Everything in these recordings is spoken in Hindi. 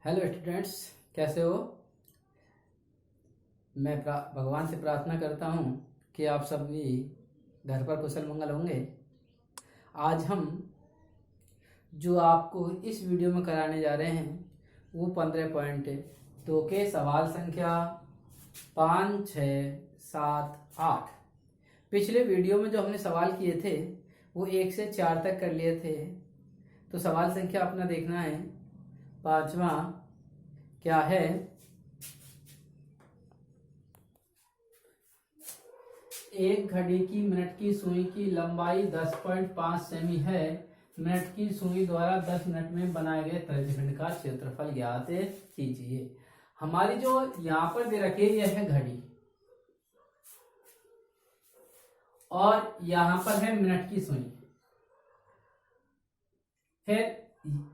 हेलो स्टूडेंट्स, कैसे हो। मैं भगवान से प्रार्थना करता हूँ कि आप सभी घर पर कुशल मंगल होंगे। आज हम जो आपको इस वीडियो में कराने जा रहे हैं वो 15 पॉइंट है। तो के सवाल संख्या 5, 6, 7, 8। पिछले वीडियो में जो हमने सवाल किए थे वो 1 से 4 तक कर लिए थे। तो सवाल संख्या अपना देखना है। पांचवा क्या है, एक घड़ी की मिनट की सुई की लंबाई 10.5 सेमी है। मिनट की सुई द्वारा 10 मिनट में बनाए गए त्रिज्यखंड का क्षेत्रफल ज्ञात कीजिए। हमारी जो यहाँ पर दे रखी है यह है घड़ी और यहाँ पर है मिनट की सुई। फिर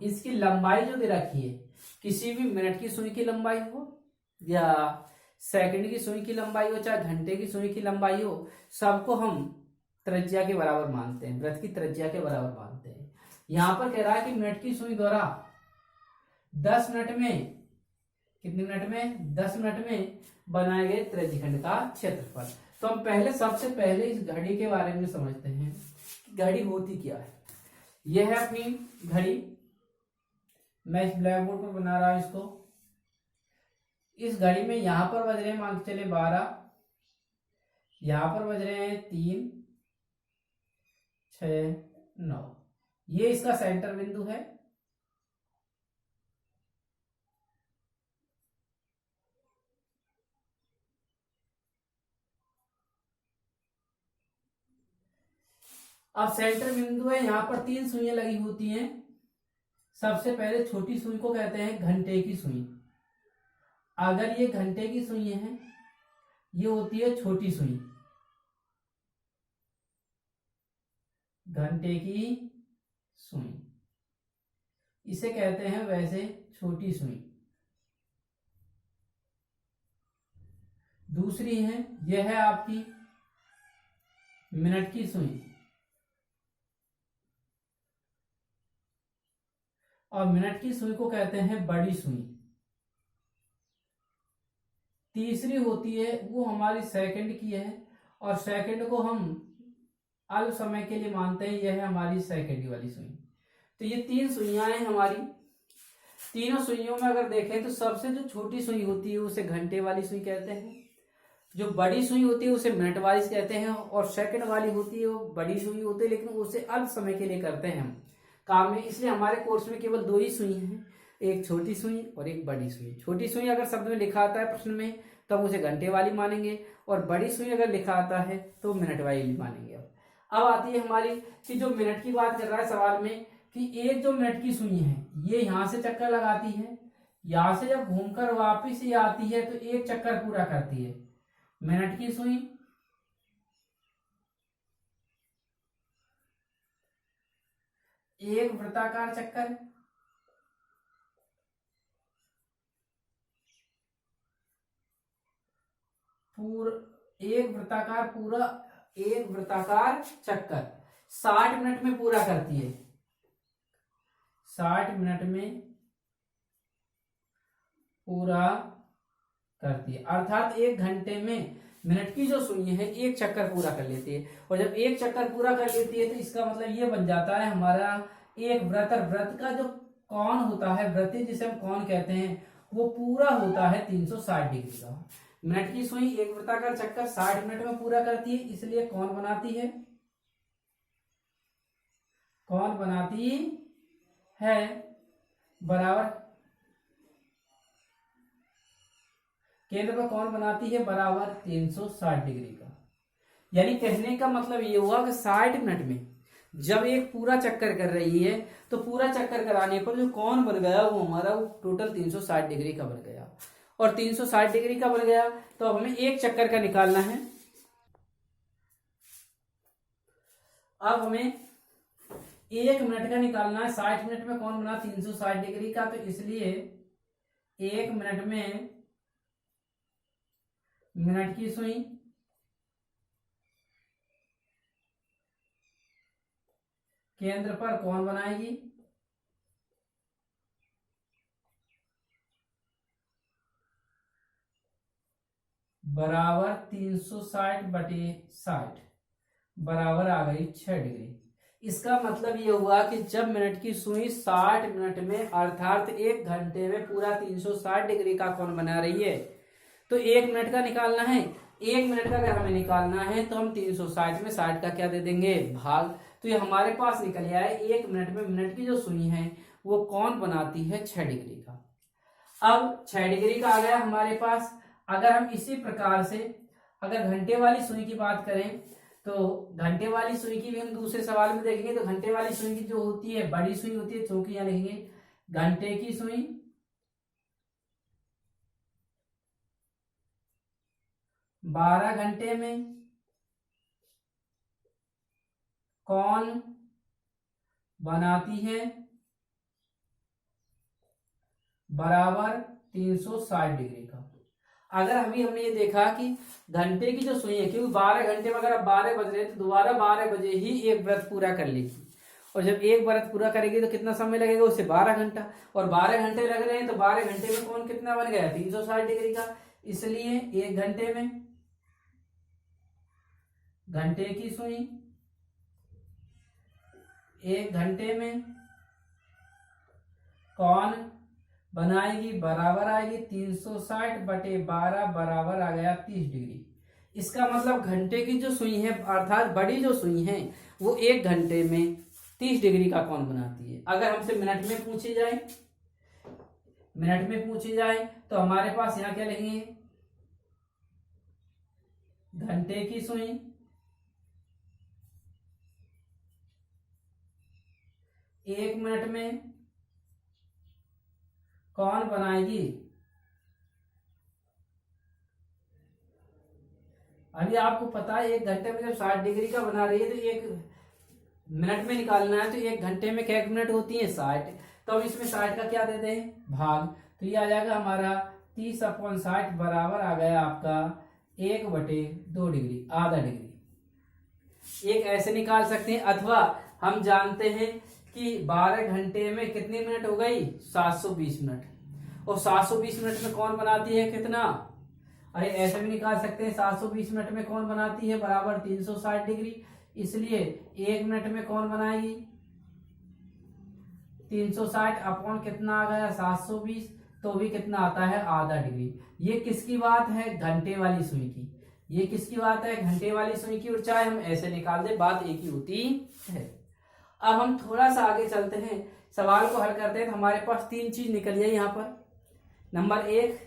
इसकी लंबाई जो दे रखी है, किसी भी मिनट की सुई की लंबाई हो या सेकंड की सुई की लंबाई हो, चाहे घंटे की सुई की लंबाई हो, सबको हम त्रिज्या के बराबर मानते हैं, वृत्त की त्रिज्या के बराबर मानते हैं। यहां पर कह रहा है कि मिनट की सुई द्वारा 10 मिनट में, कितने मिनट में, 10 मिनट में बनाए गए त्रिज्यखंड का क्षेत्रफल। तो हम पहले सबसे पहले इस घड़ी के बारे में समझते हैं कि घड़ी होती क्या है। यह है अपनी घड़ी। मैं इस ब्लैक बोर्ड पर बना रहा हूं इसको। इस घड़ी में यहां पर बज रहे हैं, मान के चले 12, यहां पर बज रहे हैं 3, 6, 9। ये इसका सेंटर बिंदु है। अब सेंटर बिंदु है, यहां पर 3 सुइयां लगी होती हैं। सबसे पहले छोटी सुई को कहते हैं घंटे की सुई। अगर ये घंटे की सुई है, ये होती है छोटी सुई, घंटे की सुई, इसे कहते हैं वैसे छोटी सुई। दूसरी है, यह है आपकी मिनट की सुई, और मिनट की सुई को कहते हैं बड़ी सुई। तीसरी होती है वो हमारी सेकंड की है, और सेकंड को हम अल्प समय के लिए मानते हैं, यह है हमारी सेकंड वाली सुई। तो ये 3 सुइयां हैं हमारी। तीनों सुइयों में अगर देखें तो सबसे जो छोटी सुई होती है उसे घंटे वाली सुई कहते हैं, जो बड़ी सुई होती है उसे मिनट वाली कहते हैं, और सेकंड वाली होती है वो बड़ी सुई होती है लेकिन उसे अल्प समय के लिए करते हैं हम काम में। इसलिए हमारे कोर्स में केवल 2 ही सुई हैं, एक छोटी सुई और एक बड़ी सुई। छोटी सुई अगर शब्द में लिखा आता है प्रश्न में तो हम उसे घंटे वाली मानेंगे, और बड़ी सुई अगर लिखा आता है तो मिनट वाली मानेंगे। अब आती है हमारी कि जो मिनट की बात कर रहा है सवाल में, कि एक जो मिनट की सुई है ये यहां से चक्कर लगाती है, यहां से जब घूमकर वापिस ये आती है तो एक चक्कर पूरा करती है। मिनट की सुई एक वृत्ताकार चक्कर, एक वृत्ताकार चक्कर 60 मिनट में पूरा करती है। 60 मिनट में पूरा करती है, अर्थात 1 घंटे में मिनट की जो सुई है एक चक्कर पूरा कर लेती है। और जब एक चक्कर पूरा कर लेती है तो इसका मतलब ये बन जाता है हमारा एक वृत्त। वृत्त का जो कोण होता है, वृत्तीय जिसे हम कोण कहते हैं, वो पूरा होता है 360 डिग्री का। मिनट की सुई एक वृत्ताकार चक्कर 60 मिनट में पूरा करती है, इसलिए कोण बनाती है, कोण बनाती है बराबर, केंद्र पर कोण बनाती है बराबर 360 डिग्री का। यानी कहने का मतलब ये हुआ कि 60 मिनट में जब एक पूरा चक्कर कर रही है तो पूरा चक्कर कराने पर जो कोण बन गया वो हमारा वो टोटल 360 डिग्री का बन गया। और 360 डिग्री का बन गया तो अब हमें एक चक्कर का निकालना है। अब हमें 1 मिनट का निकालना है। 60 मिनट में कौन बना 360 डिग्री का, तो इसलिए 1 मिनट में मिनट की सुई केंद्र पर कौन बनाएगी, बराबर 360/60 बराबर आ गई 6 डिग्री। इसका मतलब ये हुआ कि जब मिनट की सुई 60 मिनट में अर्थात 1 घंटे में पूरा 360 डिग्री का कोण बना रही है, तो 1 मिनट का निकालना है। 1 मिनट का अगर हमें निकालना है तो हम 360 में 60 का क्या दे देंगे, भाग। तो ये हमारे पास निकल आया है 1 मिनट में मिनट की जो सुई है वो कोण बनाती है 6 डिग्री का। अब 6 डिग्री का आ गया हमारे पास। अगर हम इसी प्रकार से अगर घंटे वाली सुई की बात करें तो घंटे वाली सुई की भी हम दूसरे सवाल में देखेंगे। तो घंटे वाली सुई की जो होती है बड़ी सुई होती है, चूंकि यहां लिखेंगे घंटे की सुई 12 घंटे में कौन बनाती है बराबर 360 डिग्री का। अगर हमने ये देखा कि घंटे की जो सुई है, क्योंकि 12 घंटे में अगर आप 12 बज रहे हैं तो दोबारा 12 बजे ही एक व्रत पूरा कर लेगी, और जब एक व्रत पूरा करेगी तो कितना समय लगेगा उसे 12 घंटा, और 12 घंटे लग रहे हैं तो 12 घंटे में कौन कितना बन गया 360 डिग्री का। इसलिए 1 घंटे में घंटे की सुई 1 घंटे में कौन बनाएगी बराबर आएगी 360/12 बराबर आ गया 30 डिग्री। इसका मतलब घंटे की जो सुई है अर्थात बड़ी जो सुई है वो 1 घंटे में 30 डिग्री का कोण बनाती है। अगर हमसे मिनट में पूछी जाए तो हमारे पास यहाँ क्या लिखेंगे, घंटे की सुई 1 मिनट में कौन बनाएगी। अभी आपको पता है 1 घंटे में जब 60 डिग्री का बना रही है तो 1 मिनट में निकालना है, तो 1 घंटे में क्या मिनट होती है 60, तो अब इसमें 60 का क्या देते हैं भाग। तो ये आ जाएगा हमारा 30/60 बराबर आ गया आपका 1/2 डिग्री, आधा डिग्री। एक ऐसे निकाल सकते हैं, अथवा हम जानते हैं कि 12 घंटे में कितने मिनट हो गई 720 मिनट, और 720 मिनट में कौन बनाती है कितना, अरे ऐसे भी निकाल सकते हैं 720 मिनट में कौन बनाती है बराबर 360 डिग्री। इसलिए 1 मिनट में कौन बनाएगी 360 अपॉन कितना आ गया 720, तो भी कितना आता है आधा डिग्री। ये किसकी बात है, घंटे वाली सुई की। ये किसकी बात है, घंटे वाली सुई की, और चाहे हम ऐसे निकाल दे बात एक ही होती है। अब हम थोड़ा सा आगे चलते हैं, सवाल को हल करते हैं। तो हमारे पास 3 चीज निकल जाए यहाँ पर। नंबर 1,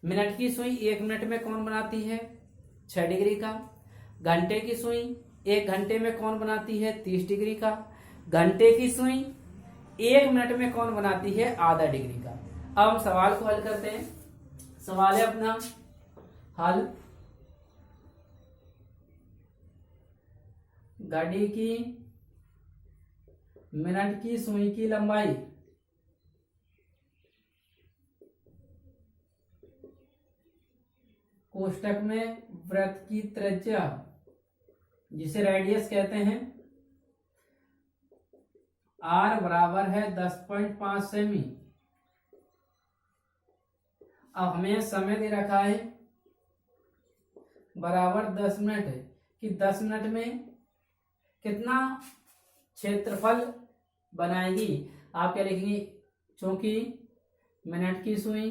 मिनट की सुई 1 मिनट में कौन बनाती है 6 डिग्री का। घंटे की सुई 1 घंटे में कौन बनाती है 30 डिग्री का। घंटे की सुई 1 मिनट में कौन बनाती है आधा डिग्री का। अब हम सवाल को हल करते हैं। सवाल है अपना हल, घड़ी की मिनट की सुई की लंबाई कोष्टक में वृत्त की त्रिज्या जिसे रेडियस कहते हैं r बराबर है 10.5 सेमी। अब हमें समय दे रखा है बराबर 10 मिनट है कि 10 मिनट में कितना क्षेत्रफल बनाएगी। आप क्या लिखेंगे, चूंकि मिनट की सुई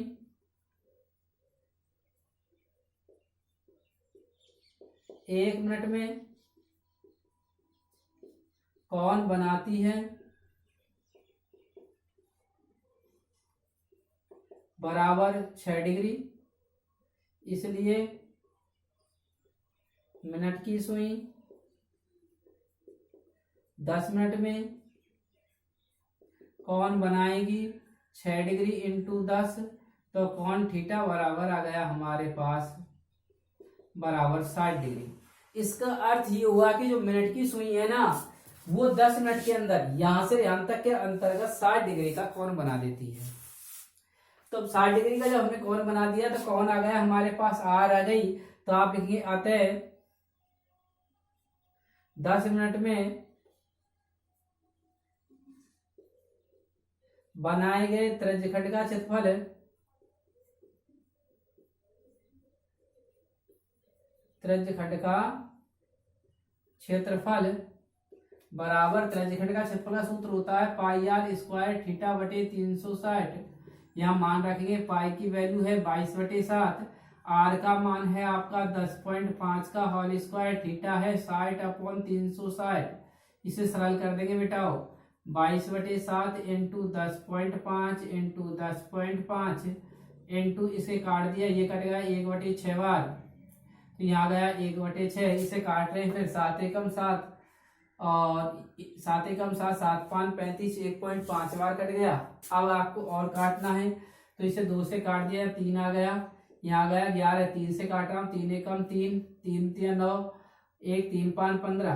1 मिनट में कौन बनाती है बराबर 6 डिग्री, इसलिए मिनट की सुई 10 मिनट में कौन बनाएगी 6 डिग्री इंटू 10, तो कौन थीटा बराबर आ गया हमारे पास बराबर 60 डिग्री। इसका अर्थ ये हुआ कि जो मिनट की सुई है ना वो 10 मिनट के अंदर यहां से यहां तक के अंतर्गत 60 डिग्री का कोण बना देती है। तो अब 60 डिग्री का जब हमने कोण बना दिया तो कौन आ गया हमारे पास आर आ गई। तो आप लिखिए अतः 10 मिनट में बनाए गए त्रिज्यखंड का क्षेत्रफल त्रिज्यखंड का क्षेत्रफल बराबर त्रिज्यखंड का क्षेत्रफल का सूत्र होता है पाई आर स्क्वायर थीटा बटे 360। यहाँ मान रखेंगे पाई की वैल्यू है 22/7, आर का मान है आपका 10.5 का होल स्क्वायर, थीटा है 60/360। इसे सरल कर देंगे बेटाओ 22/7 इंटू 10.5 इंटू 10.5 इंटू इसे काट दिया, ये कटेगा 1/6 बार, तो यहाँ गया 1/6। इसे काट रहे हैं फिर 7 एकम 7 और 7 एकम 7, 7 5 35, 1.5 बार कट गया। अब आपको और काटना है तो इसे 2 से काट दिया, 3 आ गया, यहाँ गया 11, 3 से काट रहा हूँ, 3 एकम 3, 3 3 9, 1 3 5 15।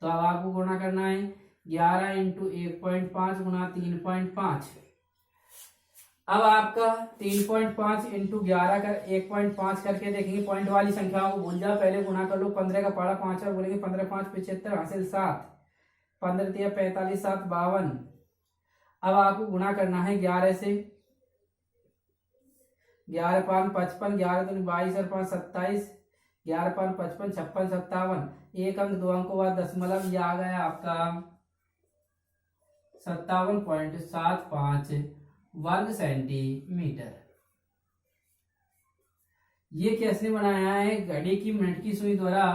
तो अब आपको गुणा करना है 11 इंटू 1.5 गुणा 3.5। अब आपका 3.5 इंटू 11 कर 1.5 करके देखेंगे, पॉइंट वाली संख्याओं को भूल जाओ, पहले गुणा कर लो। 15 का पहाड़ा 5 और बोलेंगे 15 5 75 हासिल 7, 15 3 45 7 52। अब आपको गुणा करना है 11 से, 11 5 55, 11 2 22 और 5 27, 11 5 55 56 57। एक अंक 2 अंकों बाद दशमलव, ये आ गया आपका 57.75 वर्ग सेंटीमीटर। ये कैसे बनाया है? घड़ी की मिनट की सुई द्वारा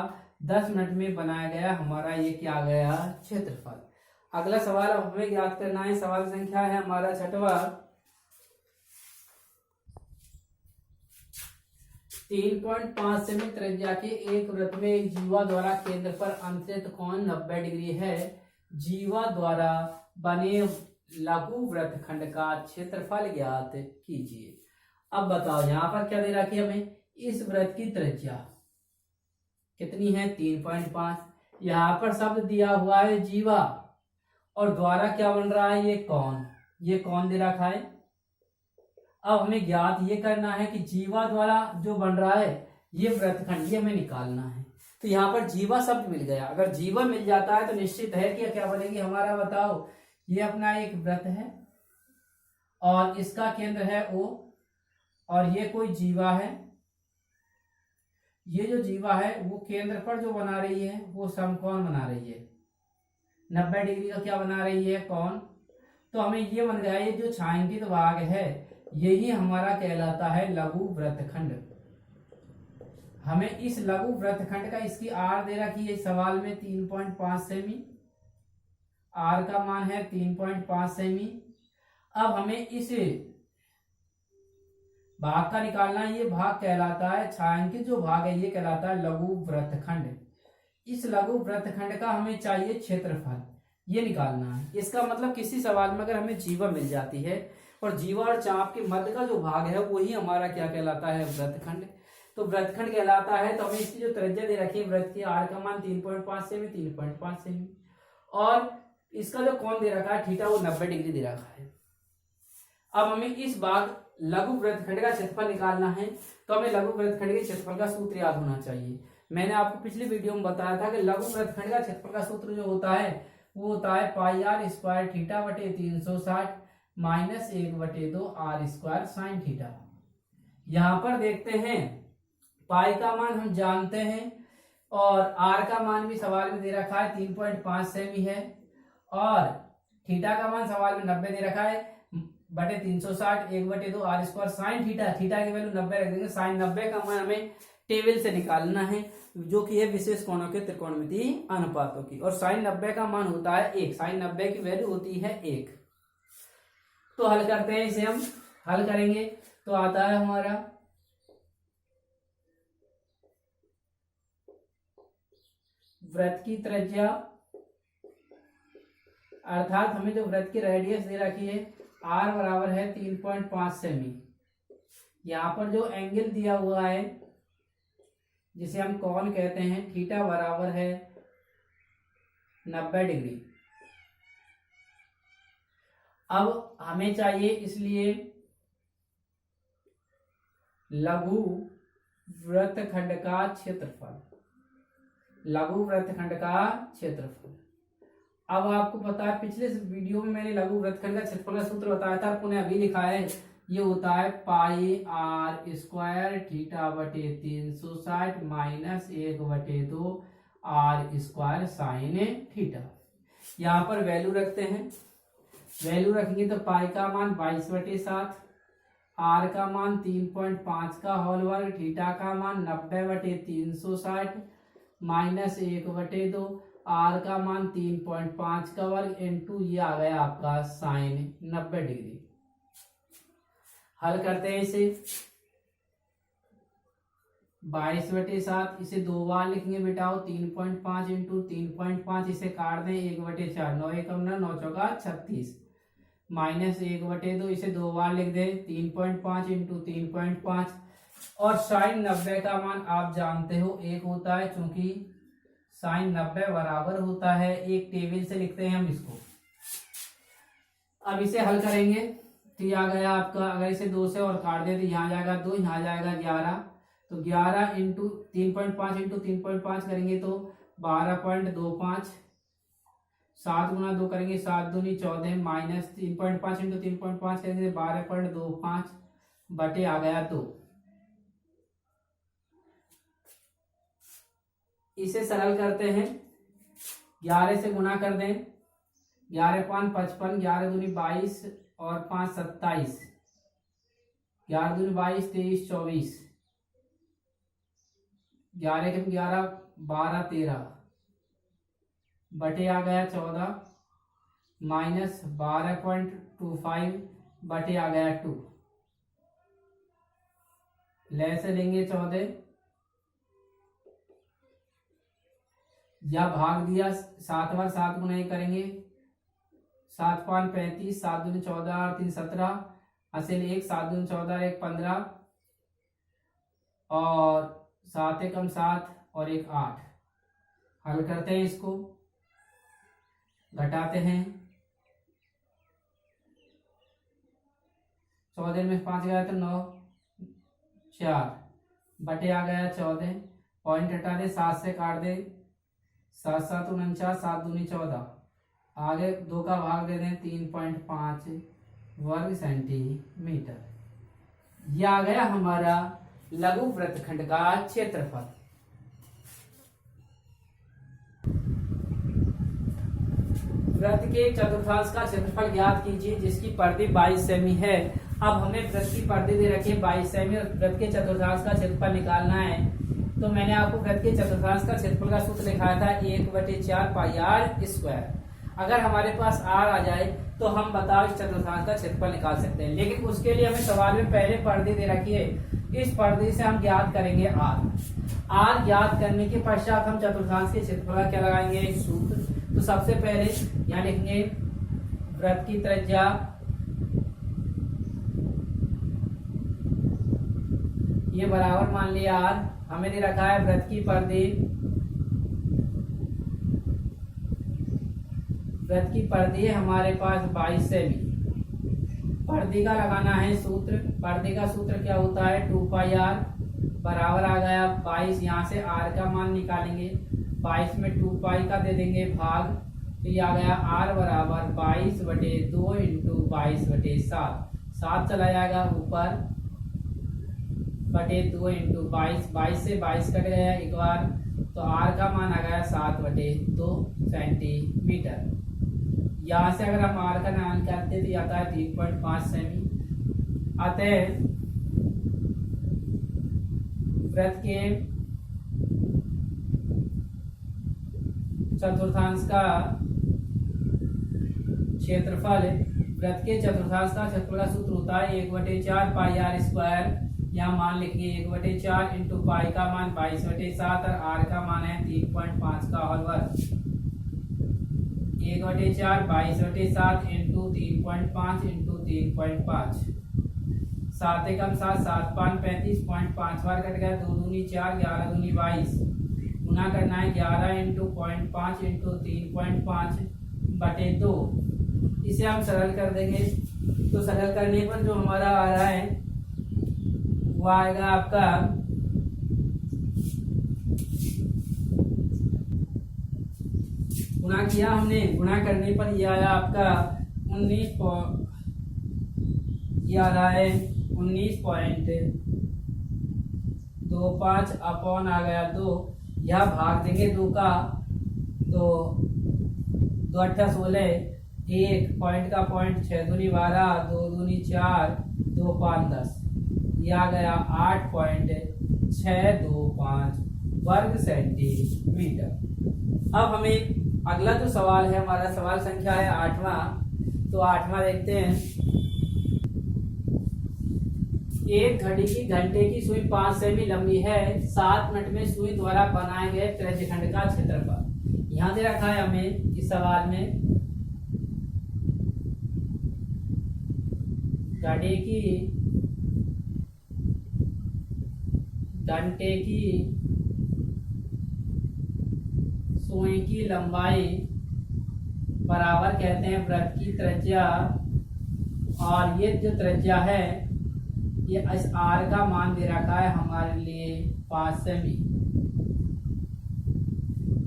10 मिनट में बनाया गया हमारा ये क्या गया क्षेत्रफल। अगला सवाल अब हमें याद करना है, सवाल संख्या है हमारा 6वां। 3.5 सेमी त्रिज्या के एक वृत्त में एक जीवा द्वारा केंद्र पर अंतरित कोण 90 डिग्री है। जीवा द्वारा बने लघु वृत्तखंड का क्षेत्रफल ज्ञात कीजिए। अब बताओ यहाँ पर क्या दे रखी है हमें, इस वृत्त की त्रिज्या कितनी है 3.5। यहाँ पर शब्द दिया हुआ है जीवा और द्वारा क्या बन रहा है, ये कौन, ये कौन दे रखा है। अब हमें ज्ञात ये करना है कि जीवा द्वारा जो बन रहा है ये वृत्तखंड, ये हमें निकालना है। तो यहाँ पर जीवा शब्द मिल गया, अगर जीवा मिल जाता है तो निश्चित है कि क्या बनेगी हमारा, बताओ। ये अपना एक वृत्त है और इसका केंद्र है O और ये कोई जीवा है। ये जो जीवा है वो केंद्र पर जो बना रही है वो समकोण बना रही है, 90 डिग्री का क्या बना रही है, कोण। तो हमें ये बन गया, ये जो छायांकित भाग है यही हमारा कहलाता है लघु वृत्तखंड। हमें इस लघु वृत्तखंड का, इसकी आर दे रखी है सवाल में 3.5 सेमी, आर का मान है 3.5 सेमी। अब हमें इस भाग का निकालना है, ये भाग कहलाता है, छायांकित जो भाग है ये कहलाता है लघु वृत्तखंड। इस लघु वृत्तखंड का हमें चाहिए क्षेत्रफल, ये निकालना है। इसका मतलब किसी सवाल में अगर हमें जीवा मिल जाती है और जीवा और चाप के मध्य का जो भाग है वही हमारा क्या कहलाता है, वृत्तखंड। तो वृत्तखंड कहलाता है। तो हमें इसकी जो त्रिज्या दे रखी है वृत्त की, आर का मान 3.5 सेमी, 3.5 सेमी, और इसका जो कोण दे रखा है थीटा वो 90 डिग्री दे रखा है। अब हमें इस भाग लघु वृत्तखंड का क्षेत्रफल निकालना है, तो हमें लघु वृत्तखंड के क्षेत्रफल का सूत्र याद होना चाहिए। मैंने आपको पिछली वीडियो में बताया था कि लघु वृत्तखंड का क्षेत्रफल का सूत्र जो होता है वो होता है पाई आर स्क्वायर थीटा बटे 360 minus 1/2 r square sine theta. यहां पर देखते हैं पाई का मान हम जानते हैं और आर का मान भी सवाल में दे रखा है 3.5 सेमी है, और थीटा का मान सवाल में 90 दे रखा है बटे 360 1/2 r square sine theta. Theta की वैल्यू 90 रख देंगे। साइन 90 का मान हमें टेबल से निकालना है, जो कि है विशेष कोणों के त्रिकोणमितीय अनुपातों की, और साइन 90 का मान होता है 1। साइन 90 की वैल्यू होती है 1। तो हल करते हैं, इसे हम हल करेंगे तो आता है हमारा वृत्त की त्रिज्या, अर्थात हमें जो वृत्त की रेडियस दे रखी है आर बराबर है 3.5 सेमी। यहाँ पर जो एंगल दिया हुआ है जिसे हम कोण कहते हैं, थीटा बराबर है 90 डिग्री। अब हमें चाहिए इसलिए लघु वृत्तखंड का क्षेत्रफल, लघु वृत्तखंड का क्षेत्रफल। अब आपको पता है पिछले वीडियो में मैंने लघु वृत्तखंड का क्षेत्रफल का सूत्र बताया था, पुनः अभी लिखा है ये होता है पाई आर स्क्वायर थीटा बटे 360 minus 1/2 r square sine theta. यहाँ पर वैल्यू रखते हैं, वैल्यू रखेंगे तो पाई का मान 22/7, आर का मान 3.5 का होल वर्ग, थीटा का मान 90/360 माइनस 1/2, आर का मान 3.5 का वर्ग इंटू ये आ गया आपका साइन 90 डिग्री। हल करते हैं इसे, 22/7 इसे 2 बार लिखेंगे बेटाओ, 3.5 इंटू 3.5 इसे काट दें 1/4, 9 एकम 9, 9 चौका 36 माइनस 1/2 इसे 2 बार लिख दें, 3.5 इंटू 3.5 और साइन 90 का मान आप जानते हो 1 होता है, चूंकि साइन 90 बराबर होता है एक टेबल से लिखते हैं हम इसको। अब इसे हल करेंगे तो ये आ गया आपका, अगर इसे 2 से और काट दे तो यहाँ जाएगा 2, यहाँ जाएगा 11, तो 11 इंटू 3.5 इंटू 3.5 करेंगे तो 12.25, 7 गुना 2 करेंगे 7 दूनी 14 माइनस 3.5 इंटू 3.5 करेंगे 12.25 बटे आ गया 2। इसे सरल करते हैं, 11 से गुना कर दें, 11 5 55, 11 दूनी 22 और 5 27, 11 दूनी 22 23 24, 11 के 11 12 13 बटे आ गया 14 माइनस 12.25 बटे आ गया 2, ले से लेंगे 14 या भाग दिया 7 बार 7 गुना करेंगे, 7 5 35, 7 दूनी 14 और 3 17, असल 1, 7 दूनी 14 1 15 और 7 एकम 7 और 1 8। हल करते हैं इसको, घटाते हैं, 14 में 5 गया तो 9 4 बटे आ गया 14, पॉइंट हटा दे, 7 से काट दे, 7 7 49, 7 दूनी 14, आगे 2 का भाग दे दें 3.5 वर्ग सेंटीमीटर। यह आ गया हमारा लघु वृत्तखंड का क्षेत्रफल। वृत्त के चतुर्थांश का क्षेत्रफल ज्ञात कीजिए जिसकी परिधि 22 सेमी है। अब हमें वृत्त की परिधि दे रखी है 22 सेमी और वृत्त के चतुर्थांश का क्षेत्रफल निकालना है। तो मैंने आपको वृत्त के चतुर्थांश का क्षेत्रफल का सूत्र लिखाया था 1/4 पाई आर स्क्वायर। अगर हमारे पास आर आ जाए तो हम बताओ इस चतुर्थांश का क्षेत्रफल निकाल सकते हैं, लेकिन उसके लिए हमें सवाल में पहले परिधि दे रखी है, इस परिधि से हम ज्ञात करेंगे आर ज्ञात करने के पश्चात हम चतुर्थांश के क्षेत्रफल का क्या लगाएंगे सूत्र। तो सबसे पहले यहाँ लिखेंगे वृत्त की त्रिज्या ये बराबर मान लिया आर, हमें दे रखा है वृत्त की परिधि, वृत्त की परिधि है हमारे पास 22 सेमी। परिधि का लगाना है सूत्र, परिधि का सूत्र क्या होता है 2 पाई आर बराबर आ गया 22, यहाँ से आर का मान निकालेंगे, 22 में 2 पाई का दे देंगे भाग, तो ये आ गया आर बराबर 22/2 इंटू 22/7, 7 चला जाएगा ऊपर बटे 2 इंटू 22, 22 से 22 कट गया एक बार, तो आर का मान आ गया 7/2 सेंटीमीटर। यहाँ से अगर हम आर का मान करते तो आता है 3.5 सेमी। अतः वृत्त के चतुर्थांश का क्षेत्रफल, वृत्त के चतुर्थांश का क्षेत्रफल का सूत्र होता है 1/4 पाई आर स्क्वायर। यहाँ मान लिखिए 1/4 इंटू पाई का मान 22/7 और आर का मान है 3.5 का होल वर्ग, 1/4 22/7 इंटू 3.5 इंटू 3.5, 7 एकम 7, 7 5 35, 5 बार कट गया, 2 दूनी 4, 11 दूनी 22, गुना करना है 11 इंटू 0.5 इंटू 3.5 बटे 2। इसे हम सरल कर देंगे, तो सरल करने पर जो हमारा आ रहा है वो आएगा आपका गुना किया हमने, गुना करने पर ये आया आपका ये आ रहा है 19.25 अपॉन आ गया 2, यह भाग देंगे 2 का, तो 2 अट्ठा 16, 1 पॉइंट का पॉइंट, 6 दूनी 12, 2 दूनी 4, 2 5 10, ये आ गया 8.625 वर्ग सेंटीमीटर। अब हमें अगला जो सवाल है, हमारा सवाल संख्या है 8वां, तो 8वां देखते हैं। एक घड़ी की घंटे की सुई 5 सेमी लंबी है, 7 मिनट में सुई द्वारा बनाए गए त्रिज्यखंड का क्षेत्रफल। यहां दे रखा है हमें इस सवाल में घड़ी की घंटे की सुई की लंबाई बराबर कहते हैं वृत्त की त्रिज्या, और ये जो त्रिज्या है ये इस आर का मान दे रखा है हमारे लिए 5 सेमी।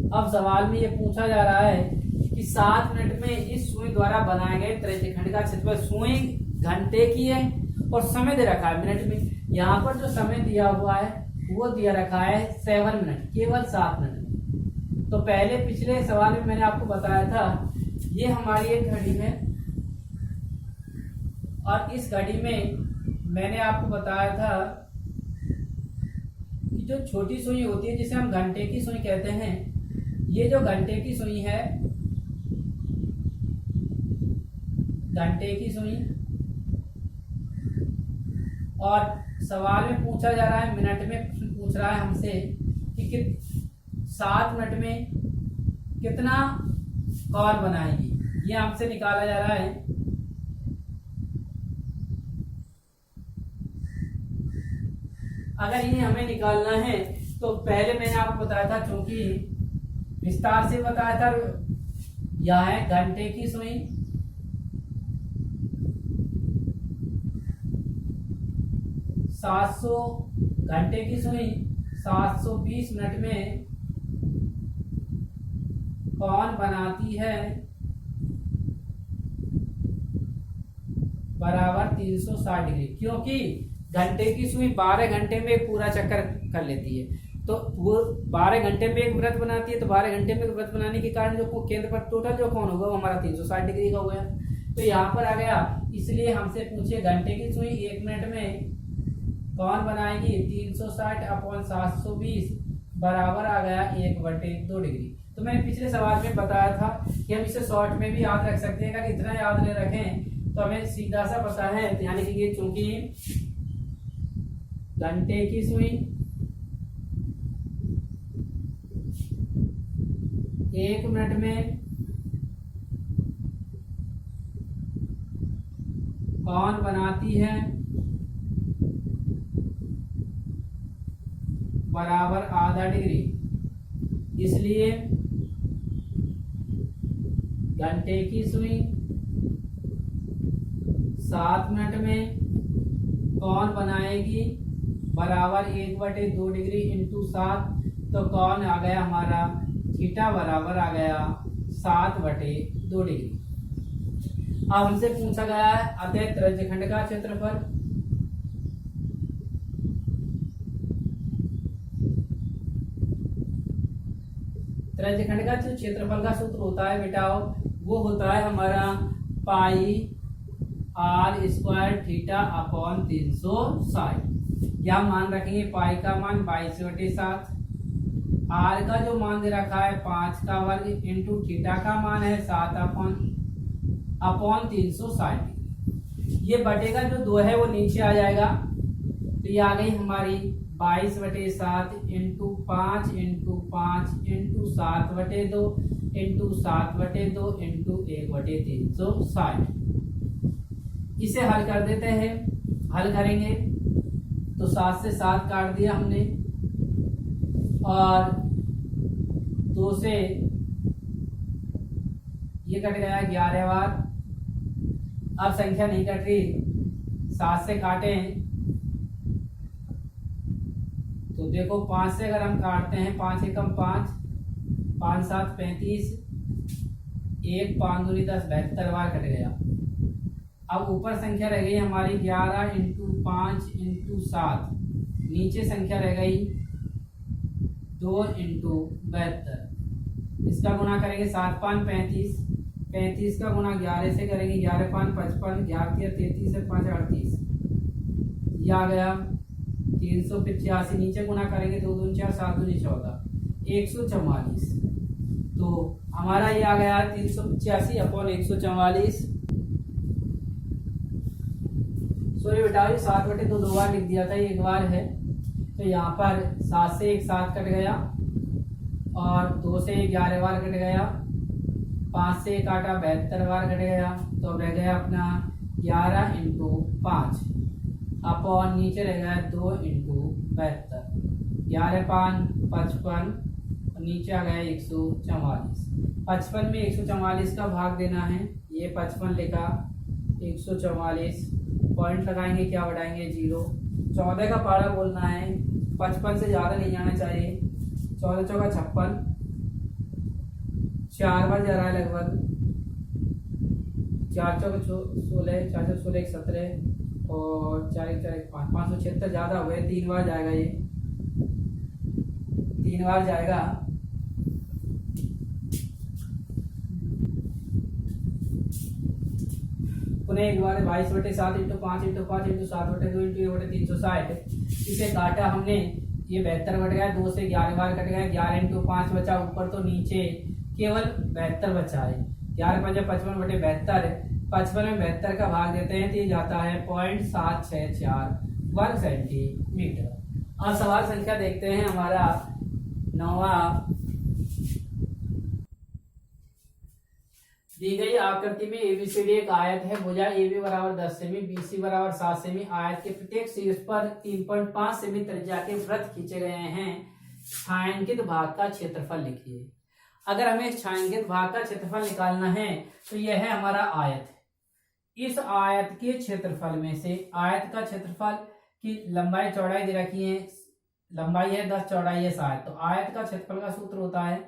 अब सवाल में ये पूछा जा रहा है कि 7 मिनट में इस सुई द्वारा बनाए गए त्रिज्यखंड का क्षेत्रफल। सुई घंटे की है और समय दे रखा है मिनट में। यहाँ पर जो समय दिया हुआ है वो दिया रखा है 7 मिनट, केवल 7 मिनट। तो पहले पिछले सवाल में मैंने आपको बताया था ये हमारी एक घड़ी है, और इस घड़ी में मैंने आपको बताया था कि जो छोटी सुई होती है जिसे हम घंटे की सुई कहते हैं, ये जो घंटे की सुई है, घंटे की सुई, और सवाल में पूछा जा रहा है मिनट में, पूछ रहा है हमसे कि 7 मिनट में कितना कॉल बनाएगी, ये हमसे निकाला जा रहा है। अगर ये हमें निकालना है तो पहले मैंने आपको बताया था, क्योंकि विस्तार से बताया था, यह है घंटे की सुई, घंटे की सुई 720 मिनट में कौन बनाती है बराबर 360 डिग्री, क्योंकि घंटे की सुई 12 घंटे में एक पूरा चक्कर कर लेती है, तो वो 12 घंटे में एक वृत्त बनाती है, तो 12 घंटे में वृत्त बनाने के कारण जो केंद्र पर टोटल जो कोण होगा वो हमारा 360 डिग्री का हो गया। तो यहाँ पर आ गया, इसलिए हमसे पूछे घंटे की सुई 1 मिनट में कौन बनाएगी 360 अपॉन 720 बराबर आ गया 1/2 डिग्री। तो मैंने पिछले सवाल में बताया था कि हम इसे शॉर्ट में भी याद रख सकते हैं, अगर इतना याद नहीं रखें तो हमें सीधा सा पता है। ध्यान रखिए, चूंकि घंटे की सुई 1 मिनट में कौन बनाती है बराबर आधा डिग्री, इसलिए घंटे की सुई 7 मिनट में कौन बनाएगी बराबर 1/2 डिग्री इंटू 7, तो कौन आ गया हमारा थीटा बराबर आ गया 7/2 डिग्री। अब हमसे पूछा गया है अतः त्रिज्यखंड का क्षेत्रफल। त्रिज्यखंड का जो क्षेत्रफल का सूत्र होता है बेटा, वो होता है हमारा पाई r स्क्वायर थीटा अपॉन 360। या मान रखेंगे पाई का मान 22/7, r का जो मान दे रखा है 5 का वर्ग इंटू थीटा का मान है 7 अपॉन 360। ये बटे का जो 2 है वो नीचे आ जाएगा, तो ये आ गई हमारी 22/7 into 5 into 5 into 7/2 into 7/2 into 1/360। इसे हल कर देते हैं। हल करेंगे तो 7 से 7 काट दिया हमने, और 2 से ये कट गया 11 बार। अब संख्या नहीं कट रही, 7 से काटें तो देखो 5 से अगर हम काटते हैं, 5 एकम 5, 5 7 35, 1 5 दूनी 10, 72 बार कट गया। अब ऊपर संख्या रह गई हमारी 11 इंटू 5 इंटू 7, नीचे संख्या रह गई 2 इंटू 72। इसका गुणा करेंगे 7 5 35, 35 का गुणा 11 से करेंगे, 11 5 55, 11 33 से 5 38, ये आ गया 385। नीचे गुणा करेंगे 2 दूनी 4 7 दूनी 14, 144। तो हमारा ये आ गया 385 अपॉन 144। सॉरी बेटा, ये 7/2 दो बार लिख दिया था, ये एक बार है। तो यहाँ पर 7 से 1 7 कट गया, और 2 से 11 बार कट गया, 5 से 1 काटा 72 बार कट गया। तो अब रह गया अपना 11 इंटू 5 अपॉन नीचे रह गया 2 इंटू 72, 11 5 55, नीचे आ गया 144। 55 में 144 का भाग देना है, ये 55 लिखा, 144 पॉइंट लगाएंगे, क्या बढ़ाएंगे 0। 14 का पारा बोलना है, 55 से ज़्यादा नहीं जाना चाहिए। 14 चौका 56, 4 बार जा रहा है लगभग, 4 चौका 16, 4 चौका 16 17, और 4 1 4 1 5, 576 ज़्यादा हुए, 3 बार जाएगा, ये 3 बार जाएगा। पुनः एक बार 22/7 इंटू 5 इंटू 5 इंटू 7/2 इंटू 360। इसे काटा हमने, ये 72 बट गया, 2 से 11 बार कट गया, 11 इंटू 5 बचा, ऊपर तो नीचे केवल 72 बचा है। 11 5 55/72, 55 में 72 का भाग देते हैं तो ये जाता है 0.764 वर्ग सेंटीमीटर। अब सवाल संख्या देखते हैं हमारा 9वां। दी गई आकृति में एबीसीडी एक आयत है, भुजा AB बराबर 10 सेमी, BC बराबर 7 सेमी। आयत के प्रत्येक शीर्ष पर 3.5 सेमी त्रिज्या के वृत्त खींचे गए हैं। छायांकित भाग का क्षेत्रफल लिखिए। अगर हमें छायांकित भाग का क्षेत्रफल निकालना है तो यह है हमारा आयत। इस आयत के क्षेत्रफल में से, आयत का क्षेत्रफल की लंबाई चौड़ाई दे रखी है, लंबाई है 10, चौड़ाई है 7। तो आयत का क्षेत्रफल का सूत्र होता है,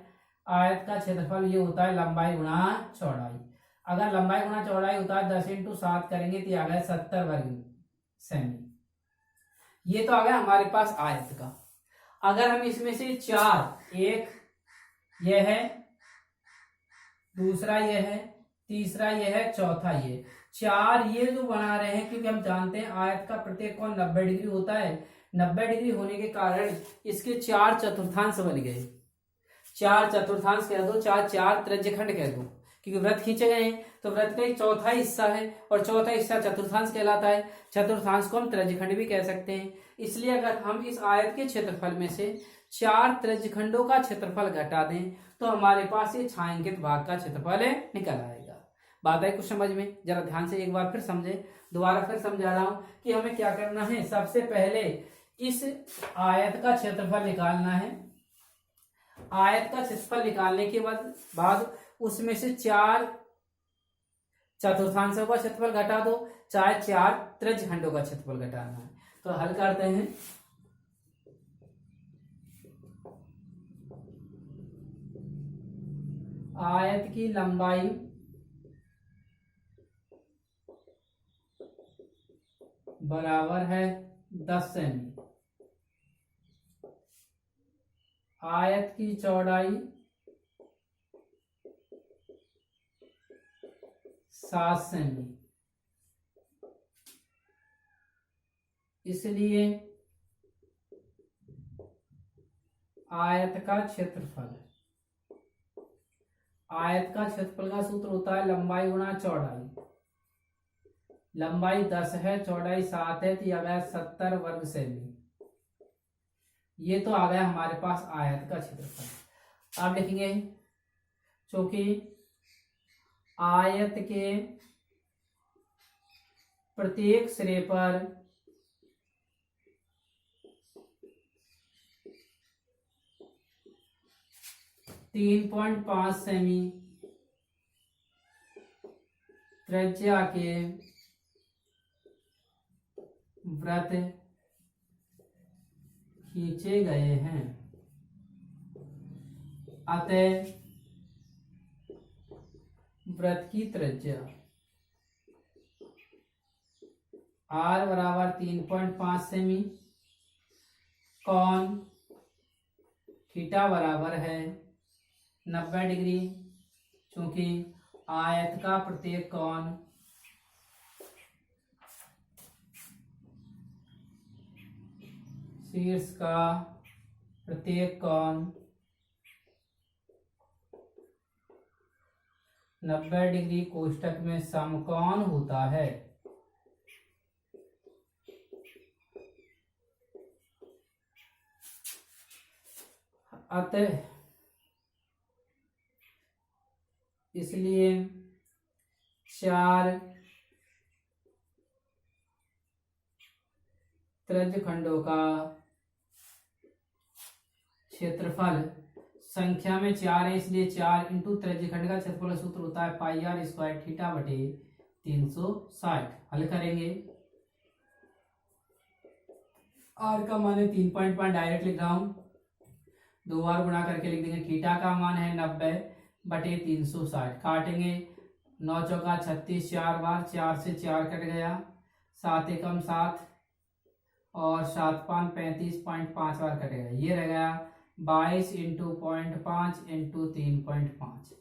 आयत का क्षेत्रफल ये होता है लंबाई गुणा चौड़ाई। अगर लंबाई गुणा चौड़ाई होता है 10 इंटू 7 करेंगे तो आ गया 70 वर्ग सेमी। ये तो आ गया हमारे पास आयत का। अगर हम इसमें से 4, एक यह है, दूसरा यह है, तीसरा यह है, चौथा ये 4 ये जो बना रहे हैं, क्योंकि हम जानते हैं आयत का प्रत्येक कोण 90 डिग्री होता है। 90 डिग्री होने के कारण इसके 4 चतुर्थांश बन गए। 4 चतुर्थांश कह दो, 4 त्रिज्यखंड कह दो, क्योंकि वृत्त खींचे गए हैं। तो वृत्त का एक चौथा हिस्सा है, और चौथा हिस्सा चतुर्थांश कहलाता है। चतुर्थांश को हम त्रिज्यखंड भी कह सकते हैं। इसलिए अगर हम इस आयत के क्षेत्रफल में से 4 त्रिज्यखंडों का क्षेत्रफल घटा दें तो हमारे पास ये छायांकित भाग का क्षेत्रफल निकल आएगा। बात है कुछ समझ में? जरा ध्यान से एक बार फिर समझे, दोबारा फिर समझा रहा हूं कि हमें क्या करना है। सबसे पहले इस आयत का क्षेत्रफल निकालना है। आयत का क्षेत्रफल निकालने के बाद उसमें से 4 चतुर्थांशों का क्षेत्रफल घटा दो, चाहे 4 त्रिज्यखंडों का क्षेत्रफल घटाना है। तो हल करते हैं। आयत की लंबाई बराबर है 10 सेमी, आयत की चौड़ाई 7 सेमी, इसलिए आयत का क्षेत्रफल, आयत का क्षेत्रफल का सूत्र होता है लंबाई गुणा चौड़ाई। लंबाई 10 है, चौड़ाई 7 है, तो यह आ गया 70 वर्ग सेमी। ये तो आ गया हमारे पास आयत का क्षेत्रफल। अब लिखेंगे क्योंकि आयत के प्रत्येक सिरे पर 3.5 सेमी त्रिज्या के वृत्त खींचे गए हैं, अतः वृत्त की त्रिज्या आर बराबर 3.5 सेमी, कॉन थीटा बराबर है 90 डिग्री, क्योंकि आयत का प्रत्येक कोण शीर्ष का प्रत्येक कोण 90 डिग्री कोष्ठक में समकोण होता है। अतः इसलिए 4 त्रिज्यखंडों का क्षेत्रफल, संख्या में 4 है इसलिए 4 इंटू त्रिज्यखंड का क्षेत्रफल सूत्र होता है पाई आर स्क्वायर थीटा बटे 360। हल करेंगे, आर का मान है 3.5 डायरेक्ट लिख रहा हूं, 2 बार गुणा करके लिख देंगे। थीटा का मान है 90 बटे 360, काटेंगे 9 चौका 36, 4 बार 4 से 4 कट गया, 7 एकम 7 और 7 पाँच 35.5 बार कट गया, ये रह गया 22 इंटू 0.5 इंटू 3.5।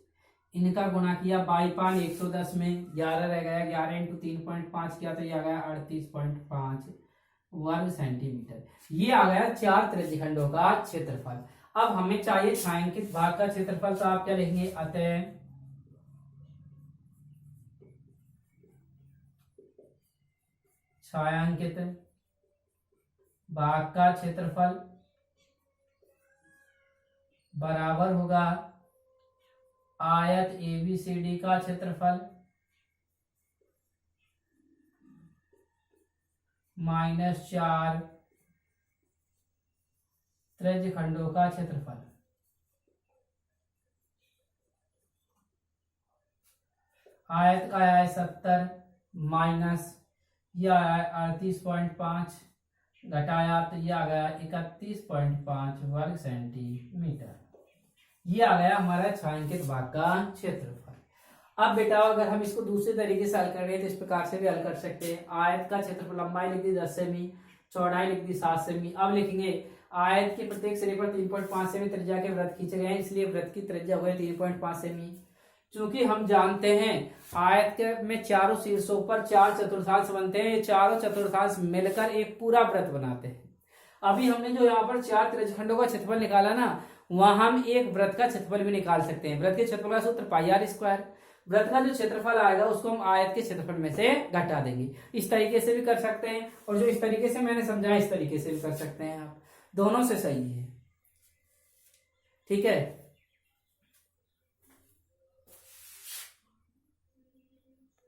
इनका गुणा किया 22 110 में 11 रह गया, 11 इंटू 3.5 किया तो ये आ गया 38.5 वर्ग सेंटीमीटर। ये आ गया 4 त्रिज्यखंडों का क्षेत्रफल। अब हमें चाहिए छायांकित भाग का क्षेत्रफल, तो आप क्या लिखेंगे, अतः छायांकित भाग का क्षेत्रफल बराबर होगा आयत ABCD का क्षेत्रफल माइनस 4 त्रिज्यखंडों का क्षेत्रफल। आयत का आया है 70 माइनस यह आया है 38.5, घटाया तो यह आ गया 31.5 वर्ग सेंटीमीटर। ये आ गया हमारा छायांकित भाग का क्षेत्रफल। अब बेटा अगर हम इसको दूसरे तरीके से हल कर रहे हैं तो इस प्रकार से भी हल कर सकते हैं। आयत का क्षेत्रफल, लंबाई लिख दी 10 सेमी, चौड़ाई लिख दी 7 सेमी। अब लिखेंगे आयत के प्रत्येक सिरे पर 3.5 सेमी त्रिज्या के वृत्त खींचे गए हैं, इसलिए वृत्त की त्रिज्या हो गई 3.5 सेमी। चूंकि हम जानते हैं आयत के में चारों शीर्षों पर 4 चतुर्थांश बनते हैं, ये चारों चतुर्थांश मिलकर एक पूरा वृत्त बनाते हैं। अभी हमने जो यहाँ पर 4 त्रिज्यखंडों का क्षेत्रफल निकाला ना, वहां हम एक वृत्त का क्षेत्रफल भी निकाल सकते हैं। वृत्त के क्षेत्रफल का सूत्र पाई आर स्क्वायर, वृत्त का जो क्षेत्रफल आएगा उसको हम आयत के क्षेत्रफल में से घटा देंगे। इस तरीके से भी कर सकते हैं, और जो इस तरीके से मैंने समझाया इस तरीके से भी कर सकते हैं। आप दोनों से सही है, ठीक है।